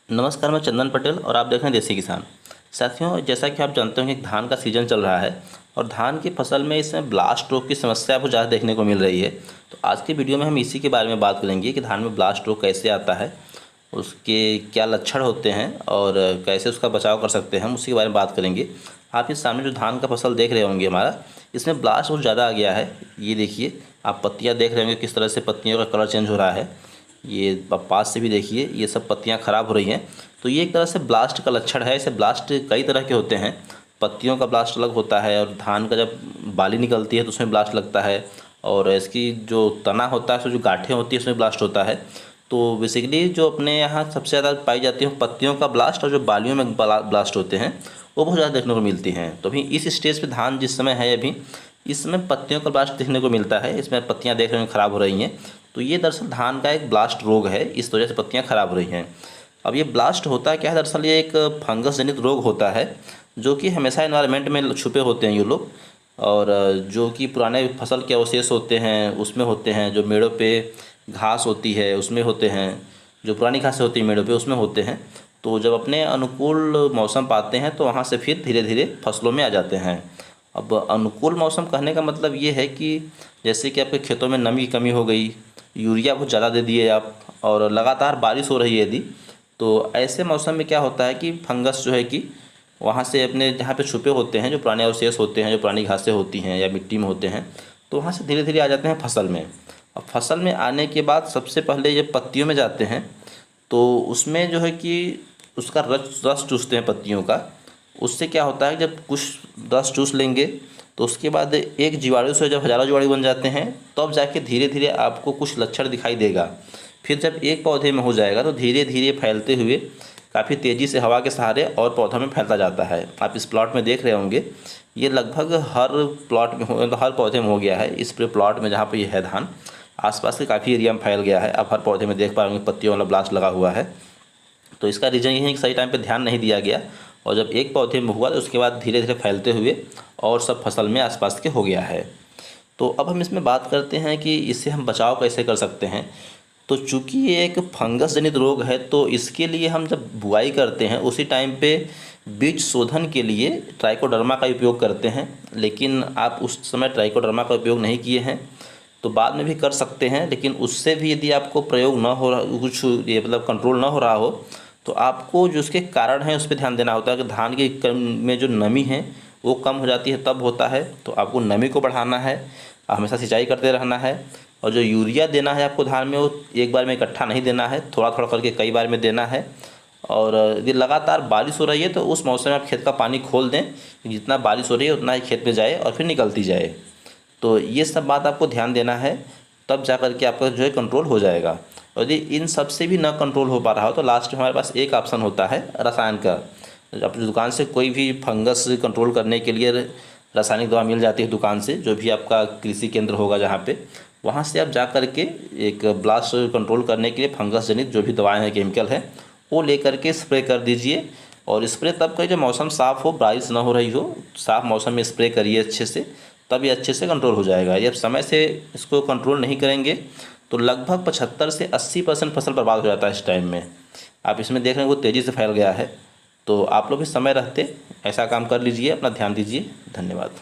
नमस्कार, मैं चंदन पटेल और आप देख रहे हैं देसी किसान। साथियों, जैसा कि आप जानते होंगे कि धान का सीज़न चल रहा है और धान की फसल में इसमें ब्लास्ट रोग की समस्या आपको ज़्यादा देखने को मिल रही है। तो आज की वीडियो में हम इसी के बारे में बात करेंगे कि धान में ब्लास्ट रोग कैसे आता है, उसके क्या लक्षण होते हैं और कैसे उसका बचाव कर सकते हैं, हम उसी के बारे में बात करेंगे। आप इस सामने जो धान का फसल देख रहे होंगे हमारा, इसमें ब्लास्ट बहुत ज़्यादा आ गया है। ये देखिए, आप पत्तियाँ देख रहे होंगे किस तरह से पत्तियों का कलर चेंज हो रहा है। ये आप पास से भी देखिए, ये सब पत्तियां ख़राब हो रही हैं। तो ये एक तरह से ब्लास्ट का लक्षण है। ऐसे ब्लास्ट कई तरह के होते हैं। पत्तियों का ब्लास्ट अलग होता है और धान का जब बाली निकलती है तो उसमें ब्लास्ट लगता है, और इसकी जो तना होता है, उसमें जो गांठें होती है, उसमें ब्लास्ट होता है। तो बेसिकली जो अपने यहाँ सबसे ज़्यादा पाई जाती है पत्तियों का ब्लास्ट, और जो बालियों में ब्लास्ट होते हैं वो बहुत ज़्यादा देखने को मिलती हैं। तो अभी इस स्टेज पे धान जिस समय है, अभी इस समय पत्तियों का ब्लास्ट देखने को मिलता है। इसमें पत्तियां देख रहे हैं ख़राब हो रही हैं। तो ये दरअसल धान का एक ब्लास्ट रोग है, इस वजह से पत्तियां ख़राब हो रही हैं। अब ये ब्लास्ट होता है क्या है, दरअसल ये एक फंगस जनित रोग होता है जो कि हमेशा एनवायरनमेंट में छुपे होते हैं ये लोग, और जो कि पुराने फसल के अवशेष होते हैं उसमें होते हैं, जो मेड़ों पे घास होती है उसमें होते हैं, जो पुरानी घासें होती हैं मेड़ों पे उसमें होते हैं। तो जब अपने अनुकूल मौसम पाते हैं तो वहाँ से फिर धीरे धीरे फसलों में आ जाते हैं। अब अनुकूल मौसम कहने का मतलब ये है कि जैसे कि आपके खेतों में नमी की कमी हो गई, यूरिया बहुत ज़्यादा दे दिए आप, और लगातार बारिश हो रही है यदि, तो ऐसे मौसम में क्या होता है कि फंगस जो है कि वहाँ से अपने जहाँ पे छुपे होते हैं, जो पुराने अवशेष होते हैं, जो पुरानी घासें होती हैं या मिट्टी में होते हैं, तो वहाँ से धीरे धीरे आ जाते हैं फसल में। अब फसल में आने के बाद सबसे पहले ये पत्तियों में जाते हैं। तो उसमें जो है कि उसका रस रस चूसते हैं पत्तियों का। उससे क्या होता है, जब कुछ रस चूस लेंगे तो उसके बाद एक जीवाणु से जब हज़ारों जीवाणु बन जाते हैं, तब जाके धीरे धीरे आपको कुछ लक्षण दिखाई देगा। फिर जब एक पौधे में हो जाएगा तो धीरे धीरे फैलते हुए काफ़ी तेज़ी से हवा के सहारे और पौधों में फैलता जाता है। आप इस प्लॉट में देख रहे होंगे, ये लगभग हर प्लॉट में मतलब हर पौधे में हो गया है। इस पूरे प्लॉट में जहाँ पर यह है धान, आसपास के काफ़ी एरिया में फैल गया है। आप हर पौधे में देख पा रहे होंगे पत्तियों वाला ब्लास्ट लगा हुआ है। तो इसका रीज़न ये है कि सही टाइम पे ध्यान नहीं दिया गया, और जब एक पौधे में हुआ तो उसके बाद धीरे धीरे फैलते हुए और सब फसल में आसपास के हो गया है। तो अब हम इसमें बात करते हैं कि इससे हम बचाव कैसे कर सकते हैं। तो चूँकि ये एक फंगस जनित रोग है, तो इसके लिए हम जब बुआई करते हैं उसी टाइम पे बीज शोधन के लिए ट्राइकोडर्मा का उपयोग करते हैं। लेकिन आप उस समय ट्राइकोडर्मा का उपयोग नहीं किए हैं तो बाद में भी कर सकते हैं, लेकिन उससे भी यदि आपको प्रयोग ना हो रहा, कुछ ये मतलब कंट्रोल ना हो रहा हो, तो आपको जो उसके कारण हैं उस पर ध्यान देना होता है कि धान के में जो नमी है वो कम हो जाती है, तब होता है। तो आपको नमी को बढ़ाना है, हमेशा सिंचाई करते रहना है, और जो यूरिया देना है आपको धान में, वो एक बार में इकट्ठा नहीं देना है, थोड़ा थोड़ा करके कई बार में देना है। और यदि लगातार बारिश हो रही है तो उस मौसम में आप खेत का पानी खोल दें, जितना बारिश हो रही है उतना ही खेत में जाए और फिर निकलती जाए। तो ये सब बात आपको ध्यान देना है, तब जा कर के आपका जो है कंट्रोल हो जाएगा। और यदि इन सब से भी ना कंट्रोल हो पा रहा हो तो लास्ट में हमारे पास एक ऑप्शन होता है रसायन का। अपनी दुकान से कोई भी फंगस कंट्रोल करने के लिए रासायनिक दवा मिल जाती है दुकान से, जो भी आपका कृषि केंद्र होगा जहाँ पे, वहाँ से आप जा कर के एक ब्लास्ट कंट्रोल करने के लिए फंगस जनित जो भी दवाएँ हैं, केमिकल है, वो ले करके स्प्रे कर दीजिए। और स्प्रे तब करिए जब मौसम साफ़ हो, बारिश ना हो रही हो, साफ़ मौसम में स्प्रे करिए अच्छे से, तब ये अच्छे से कंट्रोल हो जाएगा। ये अब समय से इसको कंट्रोल नहीं करेंगे तो लगभग 75 से 80% फसल बर्बाद हो जाता है इस टाइम में। आप इसमें देख रहे हैं वो तेज़ी से फैल गया है। तो आप लोग भी समय रहते ऐसा काम कर लीजिए, अपना ध्यान दीजिए। धन्यवाद।